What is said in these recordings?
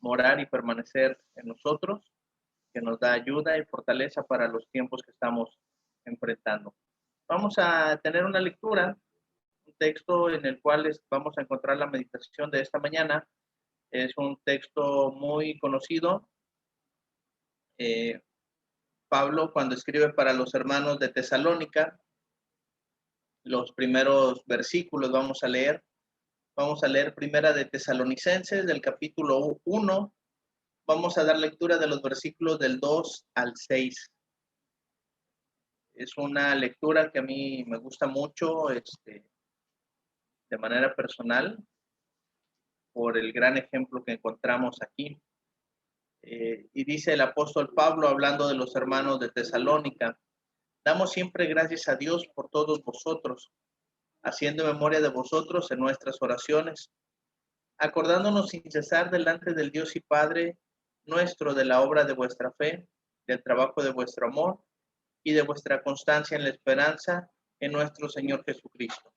morar y permanecer en nosotros, que nos da ayuda y fortaleza para los tiempos que estamos enfrentando. Vamos a tener una lectura, un texto en el cual vamos a encontrar la meditación de esta mañana. Es un texto muy conocido. Eh, Pablo, cuando escribe para los hermanos de Tesalónica, los primeros versículos vamos a leer. Vamos a leer primera de Tesalonicenses, del capítulo 1. Vamos a dar lectura de los versículos del 2 al 6. Es una lectura que a mí me gusta mucho, de manera personal, por el gran ejemplo que encontramos aquí. Y dice el apóstol Pablo, hablando de los hermanos de Tesalónica: damos siempre gracias a Dios por todos vosotros, haciendo memoria de vosotros en nuestras oraciones, acordándonos sin cesar delante del Dios y Padre nuestro de la obra de vuestra fe, del trabajo de vuestro amor y de vuestra constancia en la esperanza en nuestro Señor Jesucristo.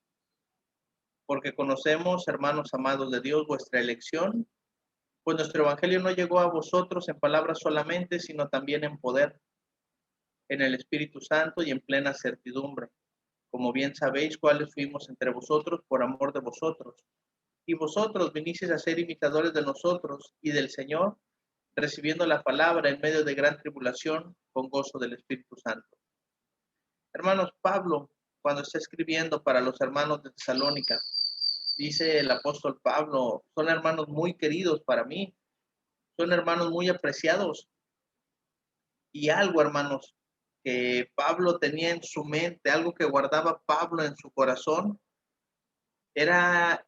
Porque conocemos, hermanos amados de Dios, vuestra elección, pues nuestro evangelio no llegó a vosotros en palabras solamente, sino también en poder, en el Espíritu Santo y en plena certidumbre, como bien sabéis cuáles fuimos entre vosotros por amor de vosotros. Y vosotros vinisteis a ser imitadores de nosotros y del Señor, recibiendo la palabra en medio de gran tribulación, con gozo del Espíritu Santo. Hermanos, Pablo, cuando está escribiendo para los hermanos de Tesalónica, dice el apóstol Pablo: son hermanos muy queridos para mí, son hermanos muy apreciados. Y algo, hermanos, que Pablo tenía en su mente, algo que guardaba Pablo en su corazón, era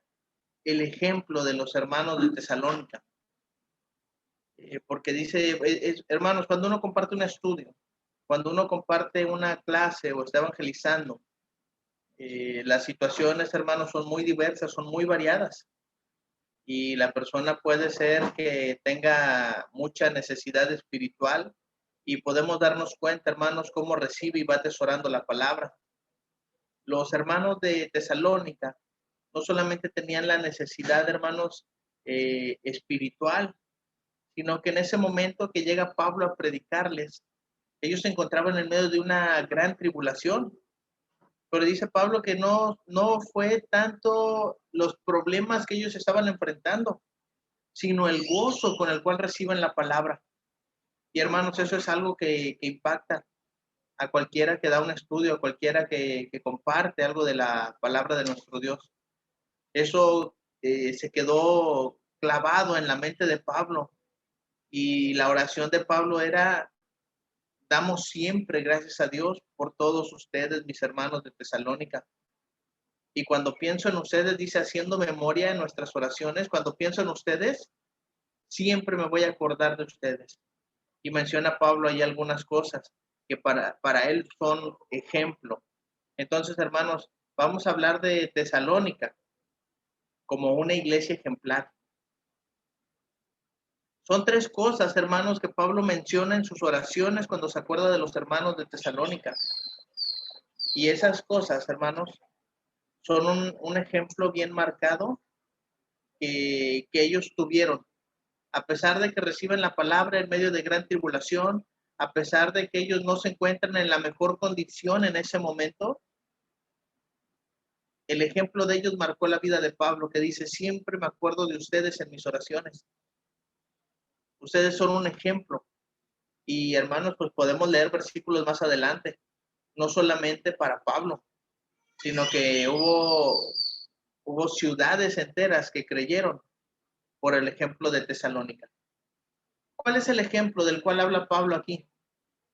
el ejemplo de los hermanos de Tesalónica. Porque dice, hermanos, cuando uno comparte un estudio, cuando uno comparte una clase o está evangelizando, las situaciones, hermanos, son muy diversas, son muy variadas. Y la persona puede ser que tenga mucha necesidad espiritual y podemos darnos cuenta, hermanos, cómo recibe y va atesorando la palabra. Los hermanos de Tesalónica no solamente tenían la necesidad, hermanos, espiritual, sino que en ese momento que llega Pablo a predicarles, ellos se encontraban en medio de una gran tribulación. Pero dice Pablo que no fue tanto los problemas que ellos estaban enfrentando, sino el gozo con el cual reciben la palabra. Y hermanos, eso es algo que impacta a cualquiera que da un estudio, a cualquiera que comparte algo de la palabra de nuestro Dios. Eso se quedó clavado en la mente de Pablo. Y la oración de Pablo era: damos siempre gracias a Dios por todos ustedes, mis hermanos de Tesalónica. Y cuando pienso en ustedes, dice, haciendo memoria en nuestras oraciones, cuando pienso en ustedes, siempre me voy a acordar de ustedes. Y menciona Pablo ahí algunas cosas que para él son ejemplo. Entonces, hermanos, vamos a hablar de Tesalónica como una iglesia ejemplar. Son tres cosas, hermanos, que Pablo menciona en sus oraciones cuando se acuerda de los hermanos de Tesalónica. Y esas cosas, hermanos, son un ejemplo bien marcado que ellos tuvieron. A pesar de que reciben la palabra en medio de gran tribulación, a pesar de que ellos no se encuentran en la mejor condición en ese momento, el ejemplo de ellos marcó la vida de Pablo, que dice: siempre me acuerdo de ustedes en mis oraciones. Ustedes son un ejemplo. Y hermanos, pues podemos leer versículos más adelante, no solamente para Pablo, sino que hubo ciudades enteras que creyeron por el ejemplo de Tesalónica. ¿Cuál es el ejemplo del cual habla Pablo aquí?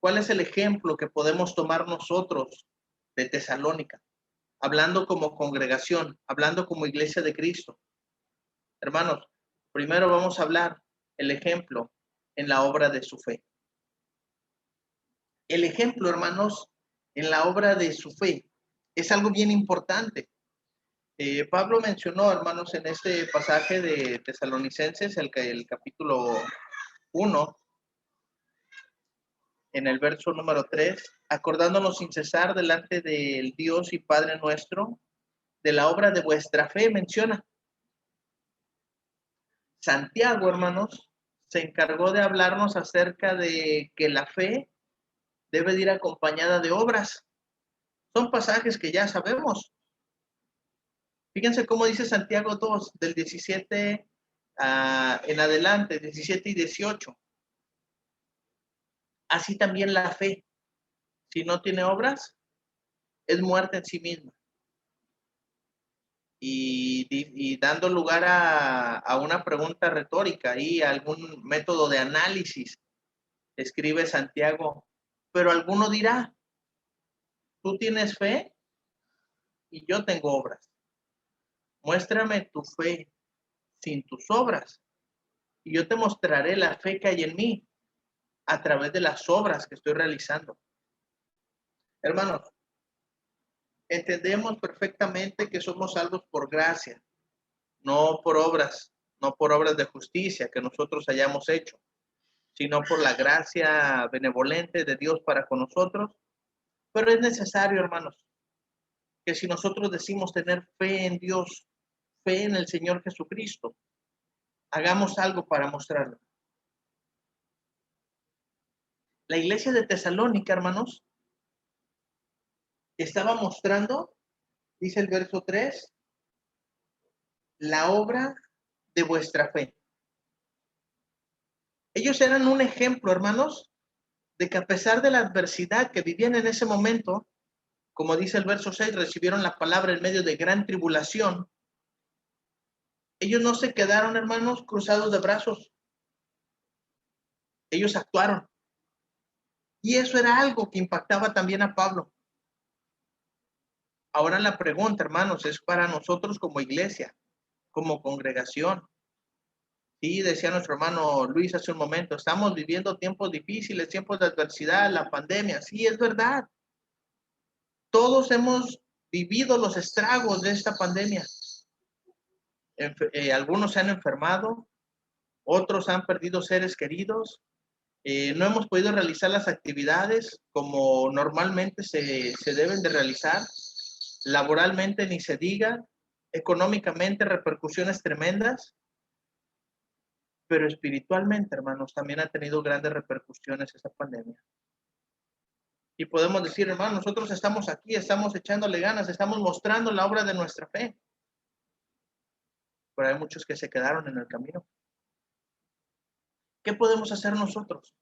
¿Cuál es el ejemplo que podemos tomar nosotros de Tesalónica? Hablando como congregación, hablando como iglesia de Cristo. Hermanos, primero vamos a hablar el ejemplo en la obra de su fe. El ejemplo, hermanos, en la obra de su fe es algo bien importante. Pablo mencionó, hermanos, en este pasaje de Tesalonicenses, el capítulo 1, en el verso número 3, acordándonos sin cesar delante del Dios y Padre nuestro, de la obra de vuestra fe, menciona. Santiago, hermanos, se encargó de hablarnos acerca de que la fe debe de ir acompañada de obras. Son pasajes que ya sabemos. Fíjense cómo dice Santiago 2, del 17 en adelante, 17 y 18. Así también la fe, si no tiene obras, es muerta en sí misma. Y dando lugar a una pregunta retórica y a algún método de análisis, escribe Santiago, pero alguno dirá, tú tienes fe y yo tengo obras. Muéstrame tu fe sin tus obras y yo te mostraré la fe que hay en mí a través de las obras que estoy realizando. Hermanos, entendemos perfectamente que somos salvos por gracia, no por obras, no por obras de justicia que nosotros hayamos hecho, sino por la gracia benevolente de Dios para con nosotros. Pero es necesario, hermanos, que si nosotros decimos tener fe en Dios, fe en el Señor Jesucristo, hagamos algo para mostrarlo. La iglesia de Tesalónica, hermanos, estaba mostrando, dice el verso 3, la obra de vuestra fe. Ellos eran un ejemplo, hermanos, de que a pesar de la adversidad que vivían en ese momento, como dice el verso 6, recibieron la palabra en medio de gran tribulación. Ellos no se quedaron, hermanos, cruzados de brazos. Ellos actuaron. Y eso era algo que impactaba también a Pablo. Ahora la pregunta, hermanos, es para nosotros como iglesia, como congregación. Sí, decía nuestro hermano Luis hace un momento, estamos viviendo tiempos difíciles, tiempos de adversidad, la pandemia. Sí, es verdad. Todos hemos vivido los estragos de esta pandemia. Algunos se han enfermado, otros han perdido seres queridos, no hemos podido realizar las actividades como normalmente se deben de realizar, laboralmente ni se diga, económicamente repercusiones tremendas, pero espiritualmente, hermanos, también ha tenido grandes repercusiones esta pandemia. Y podemos decir, hermanos, nosotros estamos aquí, estamos echándole ganas, estamos mostrando la obra de nuestra fe, pero hay muchos que se quedaron en el camino. ¿Qué podemos hacer nosotros?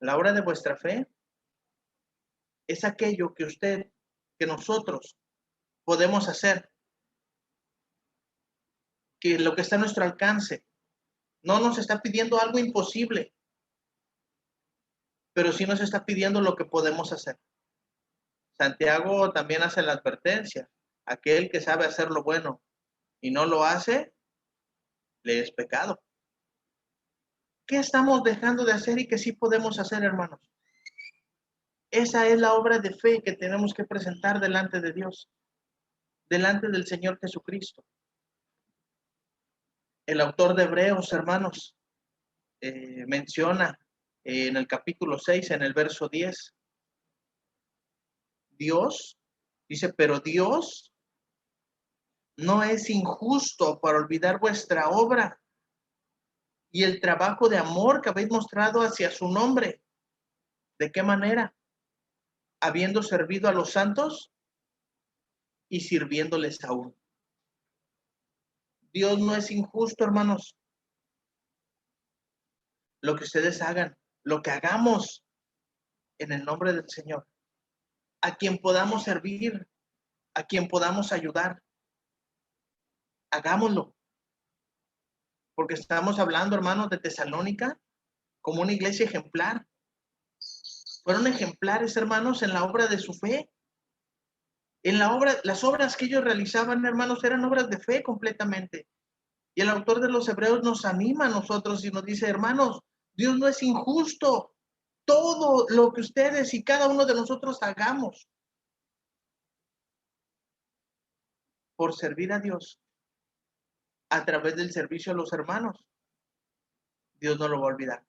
La obra de vuestra fe es aquello que nosotros podemos hacer, que lo que está a nuestro alcance. No nos está pidiendo algo imposible, pero sí nos está pidiendo lo que podemos hacer. Santiago también hace la advertencia, aquel que sabe hacer lo bueno y no lo hace, le es pecado. ¿Qué estamos dejando de hacer y que sí podemos hacer, hermanos? Esa es la obra de fe que tenemos que presentar delante de Dios, delante del Señor Jesucristo. El autor de Hebreos, hermanos, menciona en el capítulo 6, en el verso 10, Dios, dice, pero Dios no es injusto para olvidar vuestra obra y el trabajo de amor que habéis mostrado hacia su nombre. ¿De qué manera? Habiendo servido a los santos y sirviéndoles aún. Dios no es injusto, hermanos. Lo que ustedes hagan, lo que hagamos en el nombre del Señor, a quien podamos servir, a quien podamos ayudar, hagámoslo. Porque estamos hablando, hermanos, de Tesalónica como una iglesia ejemplar. Fueron ejemplares, hermanos, en la obra de su fe. En la obra, las obras que ellos realizaban, hermanos, eran obras de fe completamente. Y el autor de los Hebreos nos anima a nosotros y nos dice, hermanos, Dios no es injusto. Todo lo que ustedes y cada uno de nosotros hagamos por servir a Dios a través del servicio a los hermanos, Dios no lo va a olvidar.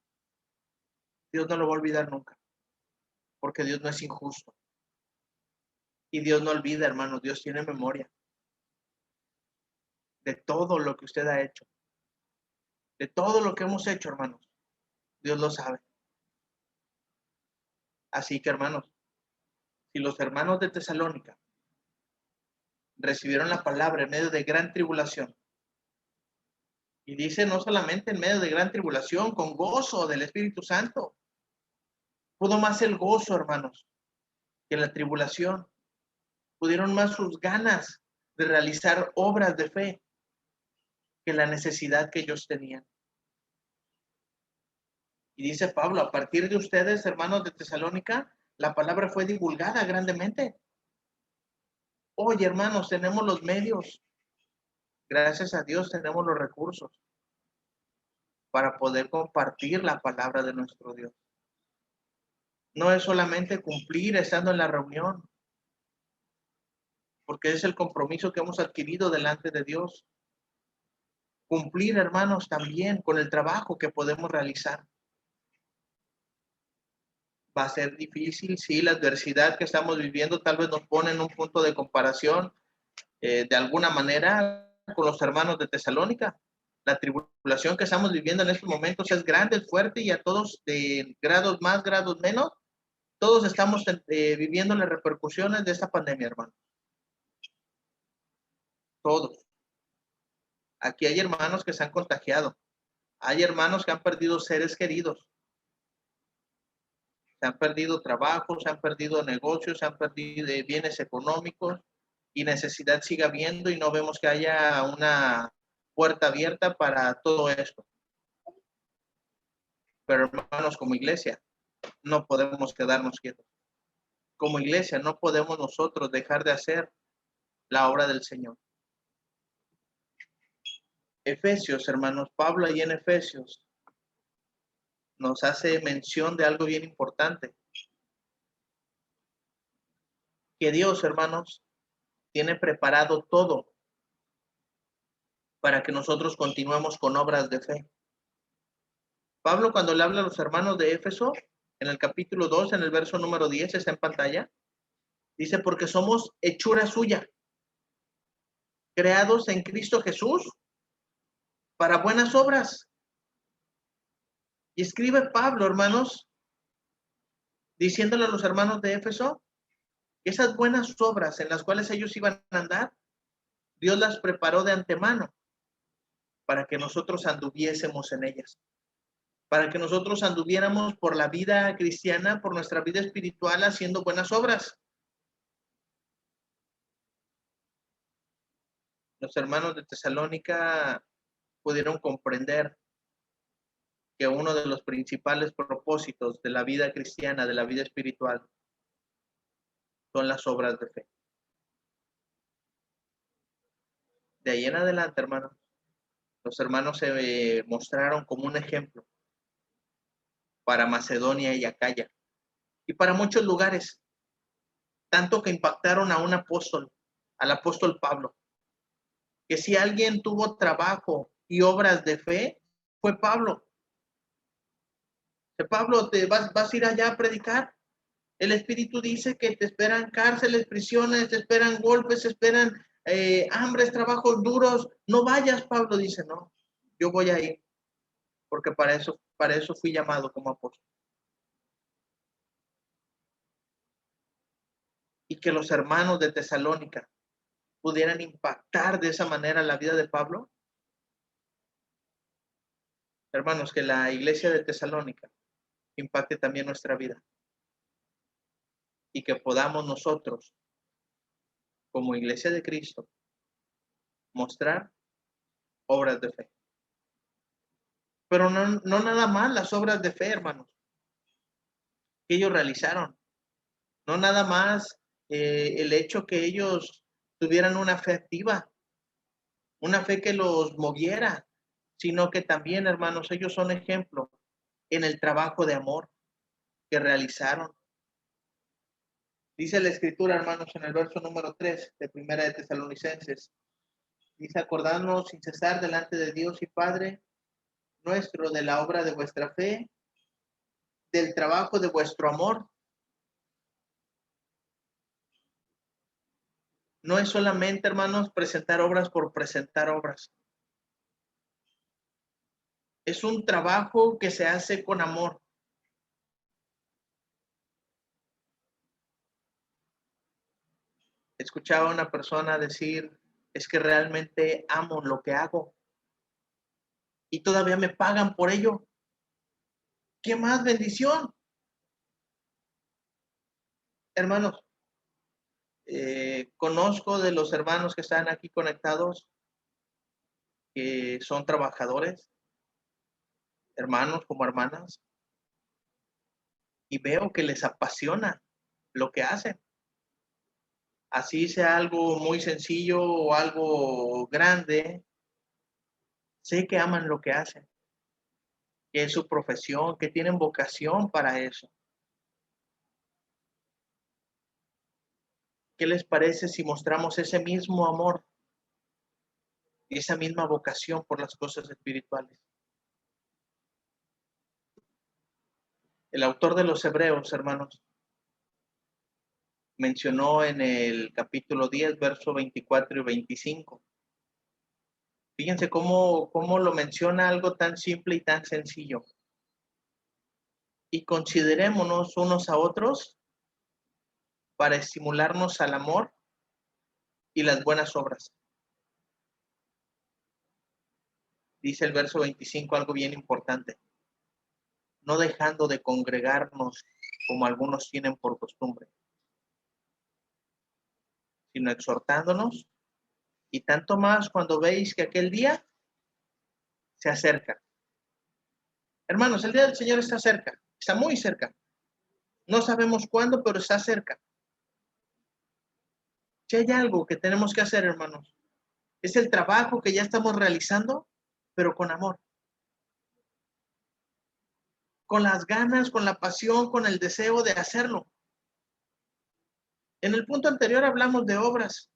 Dios no lo va a olvidar nunca, porque Dios no es injusto. Y Dios no olvida, hermanos, Dios tiene memoria de todo lo que usted ha hecho, de todo lo que hemos hecho, hermanos. Dios lo sabe. Así que, hermanos, si los hermanos de Tesalónica recibieron la palabra en medio de gran tribulación, y dice no solamente en medio de gran tribulación, con gozo del Espíritu Santo, pudo más el gozo, hermanos, que la tribulación. Pudieron más sus ganas de realizar obras de fe que la necesidad que ellos tenían. Y dice Pablo, a partir de ustedes, hermanos de Tesalónica, la palabra fue divulgada grandemente. Oye, hermanos, tenemos los medios. Gracias a Dios tenemos los recursos para poder compartir la palabra de nuestro Dios. No es solamente cumplir estando en la reunión, porque es el compromiso que hemos adquirido delante de Dios. Cumplir, hermanos, también con el trabajo que podemos realizar. Va a ser difícil, sí, la adversidad que estamos viviendo tal vez nos pone en un punto de comparación de alguna manera con los hermanos de Tesalónica. La tribulación que estamos viviendo en estos momentos es grande, es fuerte y a todos de grados más, grados menos, todos estamos viviendo las repercusiones de esta pandemia, hermano. Todos. Aquí hay hermanos que se han contagiado. Hay hermanos que han perdido seres queridos. Se han perdido trabajos, se han perdido negocios, se han perdido bienes económicos y necesidad sigue habiendo y no vemos que haya una puerta abierta para todo esto. Pero hermanos, como iglesia, no podemos quedarnos quietos. Como iglesia, no podemos nosotros dejar de hacer la obra del Señor. Efesios, hermanos, Pablo ahí en Efesios nos hace mención de algo bien importante. Que Dios, hermanos, tiene preparado todo para que nosotros continuemos con obras de fe. Pablo, cuando le habla a los hermanos de Éfeso, en el capítulo 2, en el verso número 10, está en pantalla, dice, porque somos hechura suya, creados en Cristo Jesús para buenas obras. Y escribe Pablo, hermanos, diciéndole a los hermanos de Éfeso, que esas buenas obras en las cuales ellos iban a andar, Dios las preparó de antemano para que nosotros anduviésemos en ellas, para que nosotros anduviéramos por la vida cristiana, por nuestra vida espiritual, haciendo buenas obras. Los hermanos de Tesalónica pudieron comprender que uno de los principales propósitos de la vida cristiana, de la vida espiritual, son las obras de fe. De ahí en adelante, hermanos, los hermanos se mostraron como un ejemplo para Macedonia y Acaya y para muchos lugares, tanto que impactaron a un apóstol, al apóstol Pablo, que si alguien tuvo trabajo y obras de fe, fue Pablo. Pablo, te vas a ir allá a predicar. El Espíritu dice que te esperan cárceles, prisiones, te esperan golpes, te esperan hambres, trabajos duros. No vayas, Pablo dice, no, yo voy a ir, porque para eso fui llamado como apóstol. Y que los hermanos de Tesalónica pudieran impactar de esa manera la vida de Pablo. Hermanos, que la iglesia de Tesalónica impacte también nuestra vida. Y que podamos nosotros, como iglesia de Cristo, mostrar obras de fe. Pero no nada más las obras de fe, hermanos, que ellos realizaron. No nada más el hecho que ellos tuvieran una fe activa, una fe que los moviera, sino que también, hermanos, ellos son ejemplo en el trabajo de amor que realizaron. Dice la Escritura, hermanos, en el verso número 3 de Primera de Tesalonicenses, dice, acordarnos sin cesar delante de Dios y Padre nuestro de la obra de vuestra fe, del trabajo de vuestro amor. No es solamente, hermanos, presentar obras por presentar obras. Es un trabajo que se hace con amor. Escuchaba a una persona decir, es que realmente amo lo que hago y todavía me pagan por ello. ¿Qué más bendición? Hermanos, conozco de los hermanos que están aquí conectados, que son trabajadores, hermanos como hermanas, y veo que les apasiona lo que hacen. Así sea algo muy sencillo o algo grande, sé que aman lo que hacen, que es su profesión, que tienen vocación para eso. ¿Qué les parece si mostramos ese mismo amor y esa misma vocación por las cosas espirituales? El autor de los Hebreos, hermanos, mencionó en el capítulo 10, verso 24 y 25. Fíjense cómo lo menciona algo tan simple y tan sencillo. Y considerémonos unos a otros para estimularnos al amor y las buenas obras. Dice el verso 25 algo bien importante. No dejando de congregarnos como algunos tienen por costumbre, sino exhortándonos, y tanto más cuando veis que aquel día se acerca. Hermanos, el día del Señor está cerca, está muy cerca. No sabemos cuándo, pero está cerca. Si hay algo que tenemos que hacer, hermanos, es el trabajo que ya estamos realizando, pero con amor. Con las ganas, con la pasión, con el deseo de hacerlo. En el punto anterior hablamos de obras.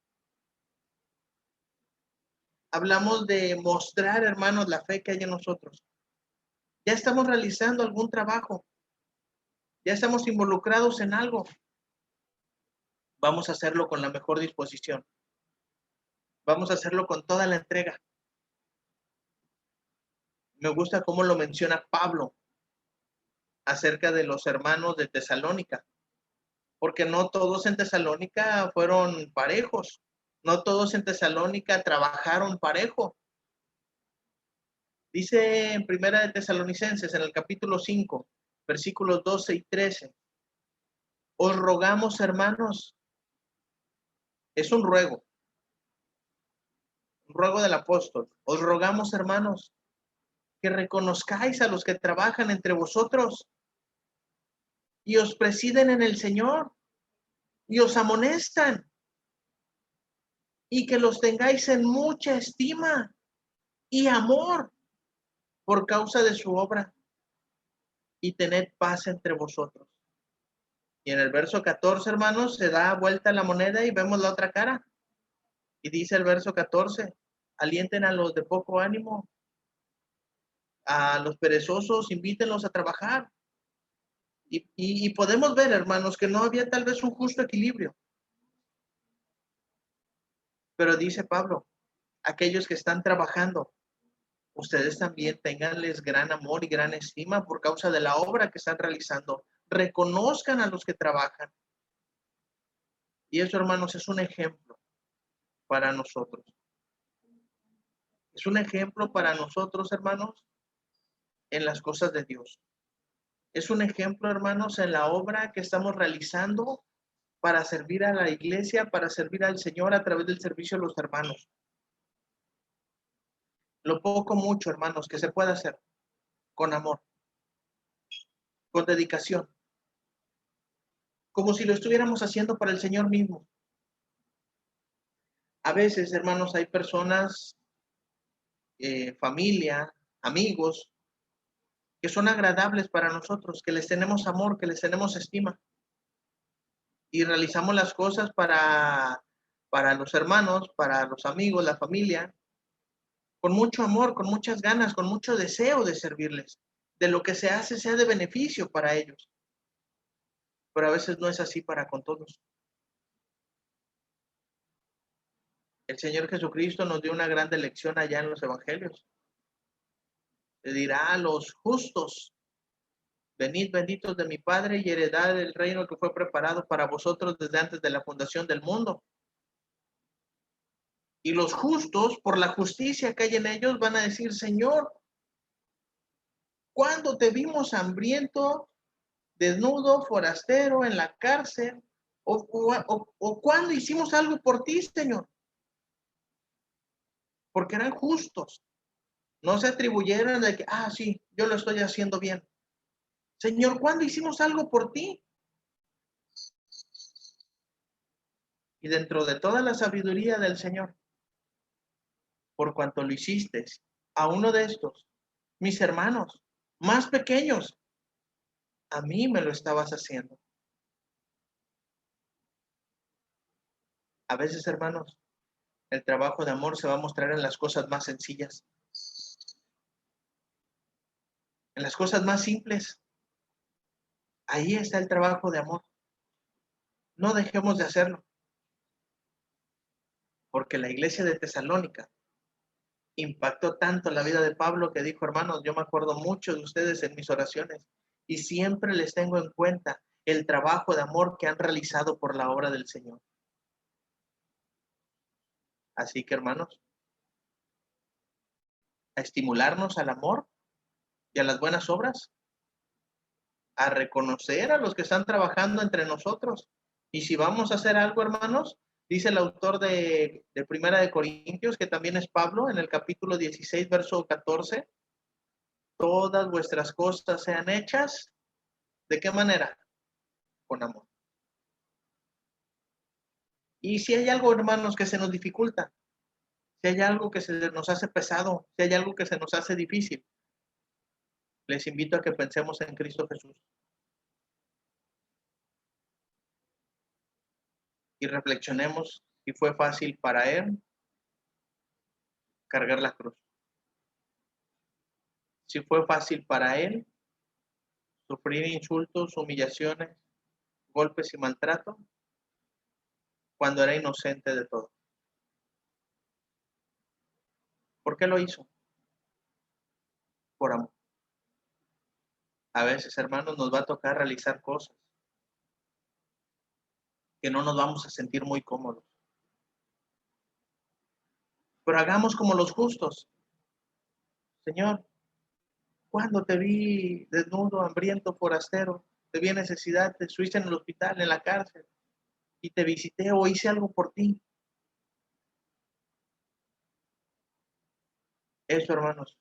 Hablamos de mostrar, hermanos, la fe que hay en nosotros. Ya estamos realizando algún trabajo. Ya estamos involucrados en algo. Vamos a hacerlo con la mejor disposición. Vamos a hacerlo con toda la entrega. Me gusta cómo lo menciona Pablo acerca de los hermanos de Tesalónica, porque no todos en Tesalónica fueron parejos, no todos en Tesalónica trabajaron parejo. Dice en Primera de Tesalonicenses, en el capítulo 5, versículos 12 y 13, os rogamos, hermanos, es un ruego del apóstol, os rogamos, hermanos, que reconozcáis a los que trabajan entre vosotros y os presiden en el Señor y os amonestan y que los tengáis en mucha estima y amor por causa de su obra y tened paz entre vosotros. Y en el verso 14, hermanos, se da vuelta la moneda y vemos la otra cara. Y dice el verso 14, alienten a los de poco ánimo, a los perezosos, invítenlos a trabajar. Y podemos ver, hermanos, que no había tal vez un justo equilibrio. Pero dice Pablo, aquellos que están trabajando, ustedes también tenganles gran amor y gran estima por causa de la obra que están realizando. Reconozcan a los que trabajan. Y eso, hermanos, es un ejemplo para nosotros. Es un ejemplo para nosotros, hermanos, en las cosas de Dios. Es un ejemplo, hermanos, en la obra que estamos realizando para servir a la iglesia, para servir al Señor a través del servicio a los hermanos. Lo poco, mucho, hermanos, que se puede hacer con amor, con dedicación, como si lo estuviéramos haciendo para el Señor mismo. A veces, hermanos, hay personas, familia, amigos, que son agradables para nosotros, que les tenemos amor, que les tenemos estima. Y realizamos las cosas para los hermanos, para los amigos, la familia, con mucho amor, con muchas ganas, con mucho deseo de servirles. De lo que se hace sea de beneficio para ellos. Pero a veces no es así para con todos. El Señor Jesucristo nos dio una grande lección allá en los evangelios. Le dirá a los justos: venid benditos de mi Padre y heredad el reino que fue preparado para vosotros desde antes de la fundación del mundo. Y los justos, por la justicia que hay en ellos, van a decir: Señor, ¿cuándo te vimos hambriento, desnudo, forastero, en la cárcel? ¿O cuándo hicimos algo por ti, Señor? Porque eran justos. No se atribuyeron de que, sí, yo lo estoy haciendo bien. Señor, ¿cuándo hicimos algo por ti? Y dentro de toda la sabiduría del Señor, por cuanto lo hiciste a uno de estos, mis hermanos más pequeños, a mí me lo estabas haciendo. A veces, hermanos, el trabajo de amor se va a mostrar en las cosas más sencillas, en las cosas más simples. Ahí está el trabajo de amor. No dejemos de hacerlo, porque la iglesia de Tesalónica impactó tanto la vida de Pablo que dijo: hermanos, yo me acuerdo mucho de ustedes en mis oraciones y siempre les tengo en cuenta el trabajo de amor que han realizado por la obra del Señor. Así que, hermanos, a estimularnos al amor y a las buenas obras, a reconocer a los que están trabajando entre nosotros. Y si vamos a hacer algo, hermanos, dice el autor de Primera de Corintios, que también es Pablo, en el capítulo 16, verso 14, todas vuestras cosas sean hechas, ¿de qué manera? Con amor. Y si hay algo, hermanos, que se nos dificulta, si hay algo que se nos hace pesado, si hay algo que se nos hace difícil, les invito a que pensemos en Cristo Jesús y reflexionemos si fue fácil para Él cargar la cruz, si fue fácil para Él sufrir insultos, humillaciones, golpes y maltrato cuando era inocente de todo. ¿Por qué lo hizo? Por amor. A veces, hermanos, nos va a tocar realizar cosas que no nos vamos a sentir muy cómodos. Pero hagamos como los justos. Señor, cuando te vi desnudo, hambriento, forastero, te vi en necesidad, te estuviste en el hospital, en la cárcel, y te visité o hice algo por ti. Eso, hermanos,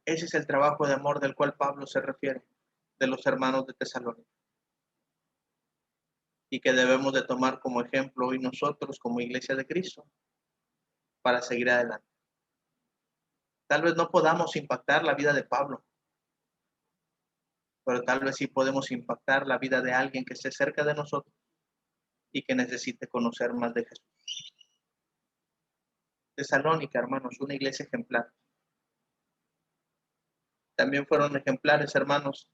ese es el trabajo de amor del cual Pablo se refiere, de los hermanos de Tesalónica, y que debemos de tomar como ejemplo hoy nosotros como Iglesia de Cristo para seguir adelante. Tal vez no podamos impactar la vida de Pablo, pero tal vez sí podemos impactar la vida de alguien que esté cerca de nosotros y que necesite conocer más de Jesús. Tesalónica, hermanos, una iglesia ejemplar. También fueron ejemplares, hermanos,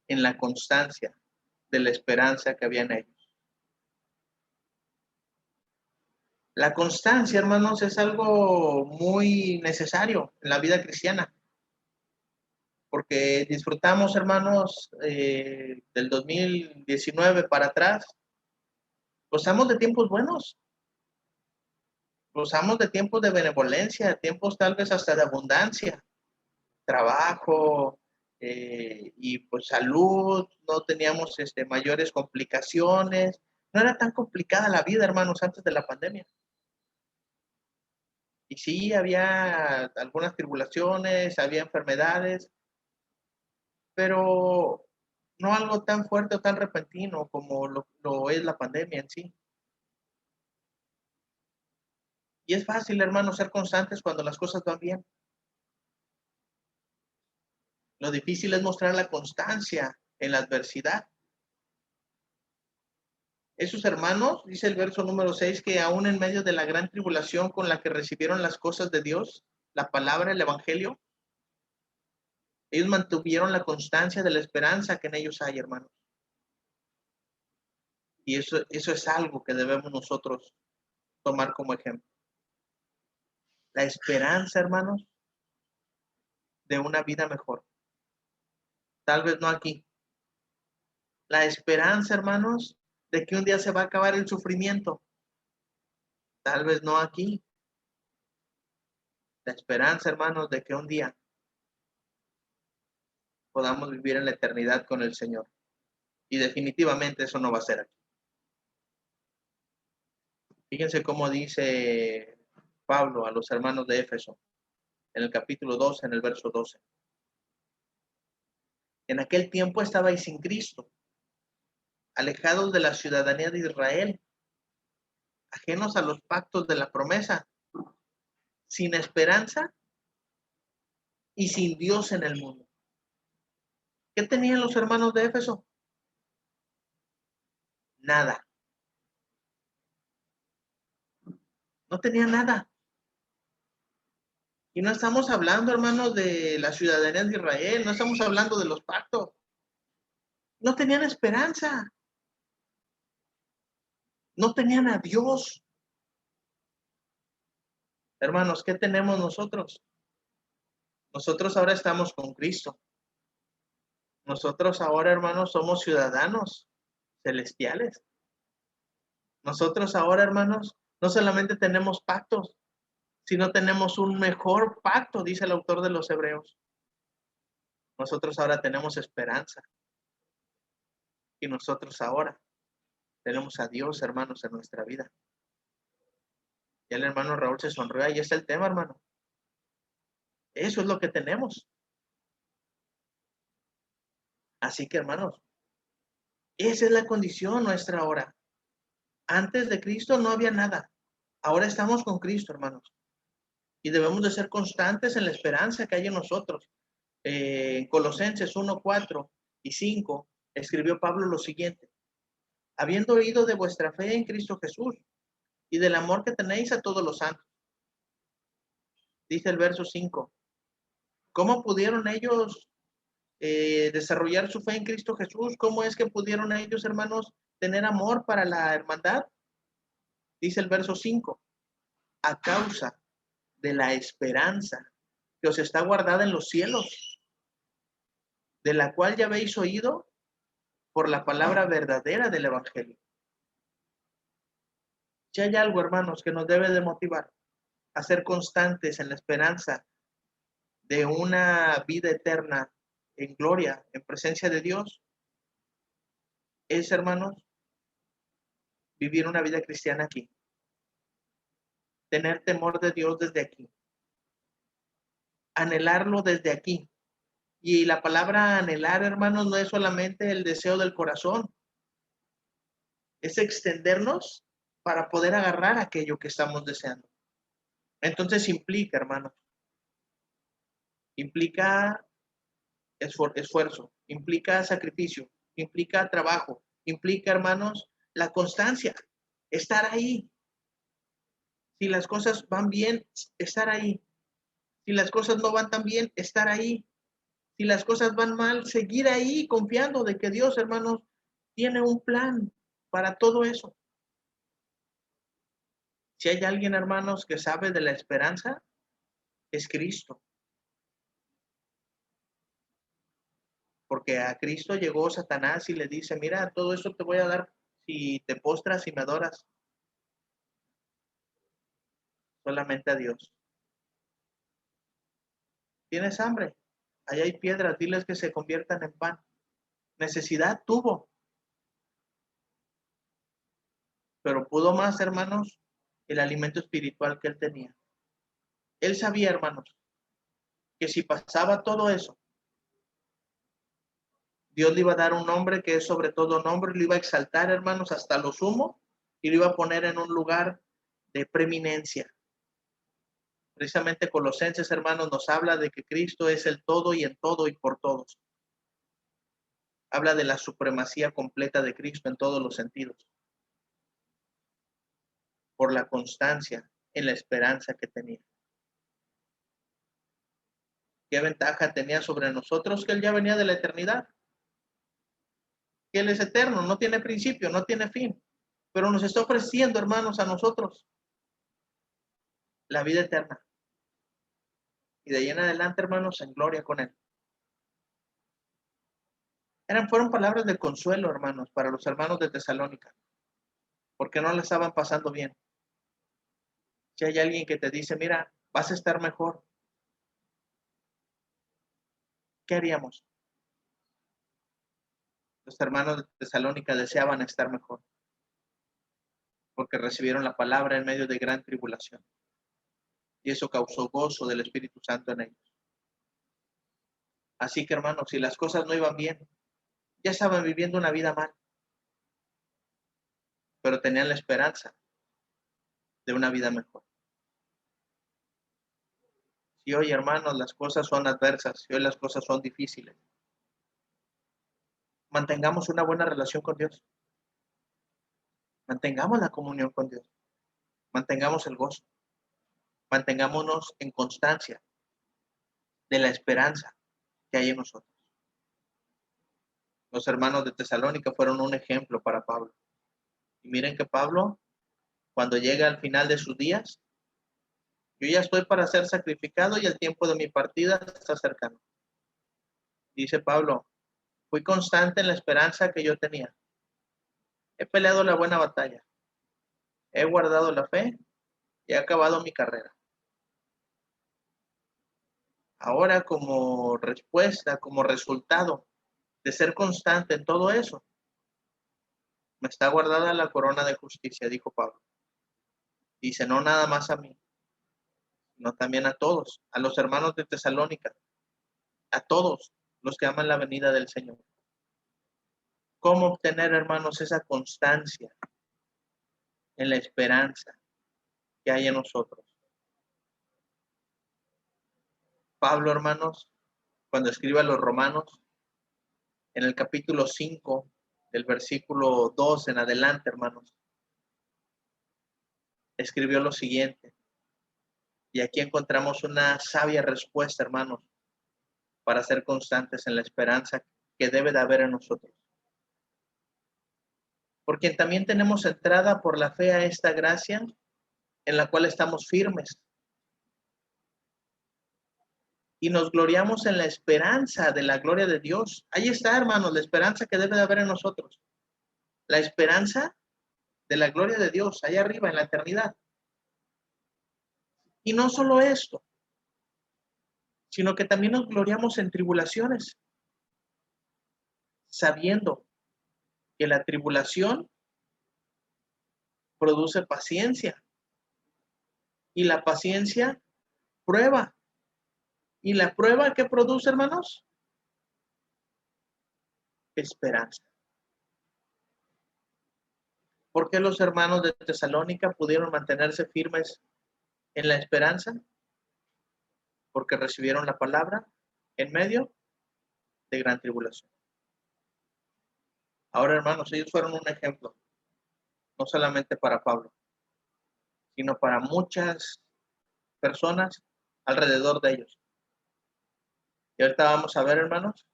en la constancia de la esperanza que había en ellos. La constancia, hermanos, es algo muy necesario en la vida cristiana, porque disfrutamos, hermanos, del 2019 para atrás, gozamos de tiempos buenos, gozamos de tiempos de benevolencia, tiempos tal vez hasta de abundancia, trabajo, y pues salud, no teníamos mayores complicaciones, no era tan complicada la vida, hermanos, antes de la pandemia. Y sí, había algunas tribulaciones, había enfermedades, pero no algo tan fuerte o tan repentino como lo es la pandemia en sí. Y es fácil, hermanos, ser constantes cuando las cosas van bien. Lo difícil es mostrar la constancia en la adversidad. Esos hermanos, dice el verso número 6, que aún en medio de la gran tribulación con la que recibieron las cosas de Dios, la palabra, el evangelio, ellos mantuvieron la constancia de la esperanza que en ellos hay, hermanos. Y eso es algo que debemos nosotros tomar como ejemplo. La esperanza, hermanos, de una vida mejor. Tal vez no aquí. La esperanza, hermanos, de que un día se va a acabar el sufrimiento. Tal vez no aquí. La esperanza, hermanos, de que un día podamos vivir en la eternidad con el Señor. Y definitivamente eso no va a ser aquí. Fíjense cómo dice Pablo a los hermanos de Éfeso, en el capítulo 12, en el verso 12. En aquel tiempo estabais sin Cristo, alejados de la ciudadanía de Israel, ajenos a los pactos de la promesa, sin esperanza y sin Dios en el mundo. ¿Qué tenían los hermanos de Éfeso? Nada. No tenían nada. Y no estamos hablando, hermanos, de la ciudadanía de Israel, no estamos hablando de los pactos. No tenían esperanza. No tenían a Dios. Hermanos, ¿qué tenemos nosotros? Nosotros ahora estamos con Cristo. Nosotros ahora, hermanos, somos ciudadanos celestiales. Nosotros ahora, hermanos, no solamente tenemos pactos, sino tenemos un mejor pacto, dice el autor de los Hebreos. Nosotros ahora tenemos esperanza. Y nosotros ahora tenemos a Dios, hermanos, en nuestra vida. Y el hermano Raúl se sonrió. Ahí está el tema, hermano. Eso es lo que tenemos. Así que, hermanos, esa es la condición nuestra ahora. Antes de Cristo no había nada. Ahora estamos con Cristo, hermanos. Y debemos de ser constantes en la esperanza que hay en nosotros. En Colosenses 1, 4 y 5 escribió Pablo lo siguiente. Habiendo oído de vuestra fe en Cristo Jesús y del amor que tenéis a todos los santos. Dice el verso 5. ¿Cómo pudieron ellos desarrollar su fe en Cristo Jesús? ¿Cómo es que pudieron ellos, hermanos, tener amor para la hermandad? Dice el verso 5. A causa de la esperanza que os está guardada en los cielos, de la cual ya habéis oído por la palabra verdadera del Evangelio. Si hay algo, hermanos, que nos debe de motivar a ser constantes en la esperanza de una vida eterna en gloria, en presencia de Dios, es, hermanos, vivir una vida cristiana aquí. Tener temor de Dios desde aquí. Anhelarlo desde aquí. Y la palabra anhelar, hermanos, no es solamente el deseo del corazón. Es extendernos para poder agarrar aquello que estamos deseando. Entonces implica, hermanos, implica esfuerzo, implica sacrificio, implica trabajo, implica, hermanos, la constancia, estar ahí. Si las cosas van bien, estar ahí. Si las cosas no van tan bien, estar ahí. Si las cosas van mal, seguir ahí confiando de que Dios, hermanos, tiene un plan para todo eso. Si hay alguien, hermanos, que sabe de la esperanza, es Cristo. Porque a Cristo llegó Satanás y le dice, mira, todo esto te voy a dar si te postras y me adoras. Solamente a Dios. ¿Tienes hambre? Allá hay piedras, diles que se conviertan en pan. Necesidad tuvo. Pero pudo más, hermanos, el alimento espiritual que él tenía. Él sabía, hermanos, que si pasaba todo eso, Dios le iba a dar un nombre que es sobre todo nombre, lo iba a exaltar, hermanos, hasta lo sumo, y lo iba a poner en un lugar de preeminencia. Precisamente Colosenses, hermanos, nos habla de que Cristo es el todo y en todo y por todos. Habla de la supremacía completa de Cristo en todos los sentidos. Por la constancia en la esperanza que tenía. ¿Qué ventaja tenía sobre nosotros? Que Él ya venía de la eternidad. Que Él es eterno, no tiene principio, no tiene fin. Pero nos está ofreciendo, hermanos, a nosotros la vida eterna. y de ahí en adelante, hermanos, en gloria con Él. Fueron palabras de consuelo, hermanos, para los hermanos de Tesalónica, porque no la estaban pasando bien. Si hay alguien que te dice, mira, vas a estar mejor, ¿qué haríamos? Los hermanos de Tesalónica deseaban estar mejor, porque recibieron la palabra en medio de gran tribulación. Y eso causó gozo del Espíritu Santo en ellos. Así que, hermanos, si las cosas no iban bien, ya estaban viviendo una vida mal, pero tenían la esperanza de una vida mejor. Si hoy, hermanos, las cosas son adversas, si hoy las cosas son difíciles, mantengamos una buena relación con Dios. Mantengamos la comunión con Dios. Mantengamos el gozo. Mantengámonos en constancia de la esperanza que hay en nosotros. Los hermanos de Tesalónica fueron un ejemplo para Pablo. Y miren que Pablo, cuando llega al final de sus días, yo ya estoy para ser sacrificado y el tiempo de mi partida está cercano. Dice Pablo, fui constante en la esperanza que yo tenía. He peleado la buena batalla. He guardado la fe y he acabado mi carrera. Ahora, como respuesta, como resultado de ser constante en todo eso, me está guardada la corona de justicia, dijo Pablo. Dice, no nada más a mí, sino también a todos, a los hermanos de Tesalónica, a todos los que aman la venida del Señor. ¿Cómo obtener, hermanos, esa constancia en la esperanza que hay en nosotros? Pablo, hermanos, cuando escribe a los romanos, en el capítulo 5, del versículo 2 en adelante, hermanos, escribió lo siguiente. Y aquí encontramos una sabia respuesta, hermanos, para ser constantes en la esperanza que debe de haber en nosotros. Porque también tenemos entrada por la fe a esta gracia en la cual estamos firmes. Y nos gloriamos en la esperanza de la gloria de Dios. Ahí está, hermanos, la esperanza que debe de haber en nosotros. La esperanza de la gloria de Dios, allá arriba en la eternidad. Y no solo esto, sino que también nos gloriamos en tribulaciones, sabiendo que la tribulación produce paciencia y la paciencia prueba. ¿Y la prueba qué produce, hermanos? Esperanza. ¿Por qué los hermanos de Tesalónica pudieron mantenerse firmes en la esperanza? Porque recibieron la palabra en medio de gran tribulación. Ahora, hermanos, ellos fueron un ejemplo, no solamente para Pablo, sino para muchas personas alrededor de ellos. Y ahorita vamos a ver, hermanos,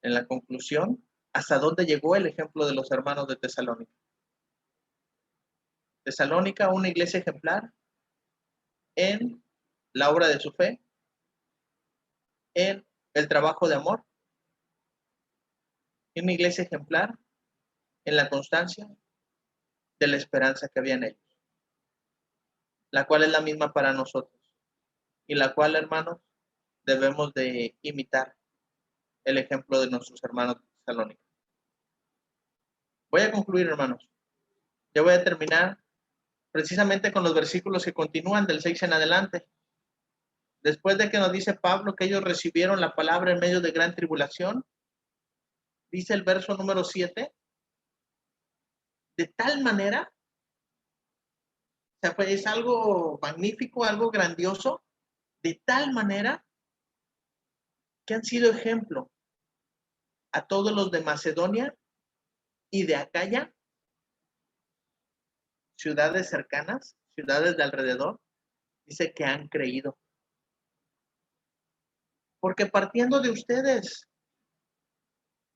en la conclusión, hasta dónde llegó el ejemplo de los hermanos de Tesalónica. Tesalónica, una iglesia ejemplar en la obra de su fe, en el trabajo de amor, y una iglesia ejemplar en la constancia de la esperanza que había en ellos, la cual es la misma para nosotros, y la cual, hermanos, debemos de imitar el ejemplo de nuestros hermanos de Tesalónica. Voy a concluir, hermanos. Ya voy a terminar precisamente con los versículos que continúan del 6 en adelante. Después de que nos dice Pablo que ellos recibieron la palabra en medio de gran tribulación, dice el verso número 7, de tal manera, o sea, pues es algo magnífico, algo grandioso, de tal manera que han sido ejemplo a todos los de Macedonia y de Acaya, ciudades cercanas, ciudades de alrededor, dice que han creído. Porque partiendo de ustedes,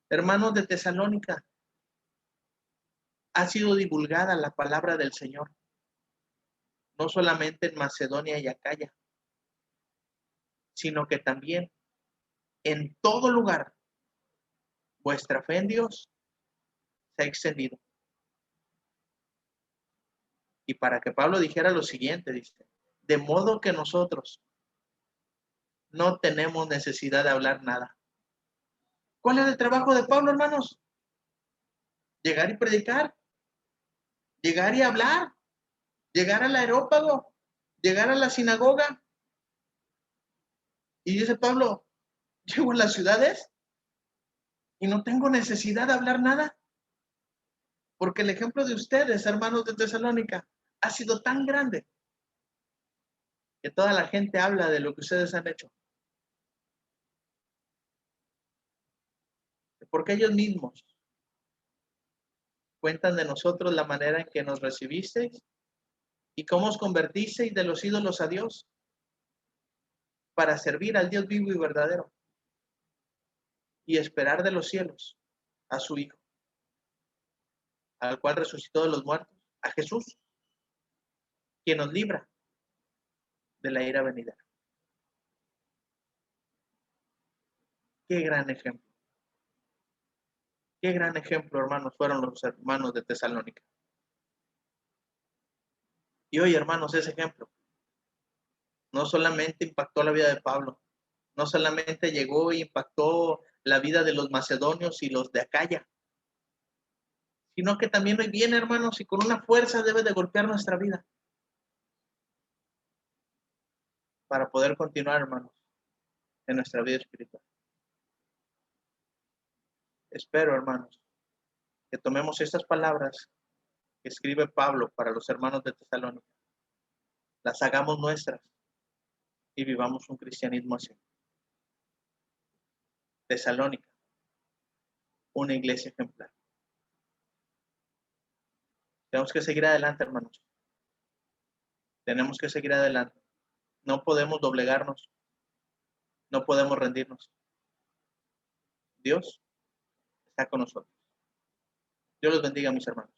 hermanos de Tesalónica, ha sido divulgada la palabra del Señor, no solamente en Macedonia y Acaya, sino que también en todo lugar vuestra fe en Dios se ha extendido. Y para que Pablo dijera lo siguiente, dice, de modo que nosotros no tenemos necesidad de hablar nada. ¿Cuál era el trabajo de Pablo, hermanos? Llegar y predicar, llegar y hablar, llegar al aerópago, llegar a la sinagoga. Y dice Pablo, llego a las ciudades y no tengo necesidad de hablar nada. Porque el ejemplo de ustedes, hermanos de Tesalónica, ha sido tan grande que toda la gente habla de lo que ustedes han hecho. Porque ellos mismos cuentan de nosotros la manera en que nos recibisteis y cómo os convertisteis de los ídolos a Dios para servir al Dios vivo y verdadero y esperar de los cielos a su Hijo, al cual resucitó de los muertos, a Jesús, quien nos libra de la ira venidera. Qué gran ejemplo. Qué gran ejemplo, hermanos, fueron los hermanos de Tesalónica. Y hoy, hermanos, ese ejemplo no solamente impactó la vida de Pablo, no solamente llegó e impactó la vida de los macedonios y los de Acaya, sino que también hoy viene, hermanos, y con una fuerza debe de golpear nuestra vida para poder continuar, hermanos, en nuestra vida espiritual. Espero, hermanos, que tomemos estas palabras que escribe Pablo para los hermanos de Tesalónica, las hagamos nuestras y vivamos un cristianismo así. Tesalónica, una iglesia ejemplar. Tenemos que seguir adelante, hermanos. Tenemos que seguir adelante. No podemos doblegarnos. No podemos rendirnos. Dios está con nosotros. Dios los bendiga, mis hermanos.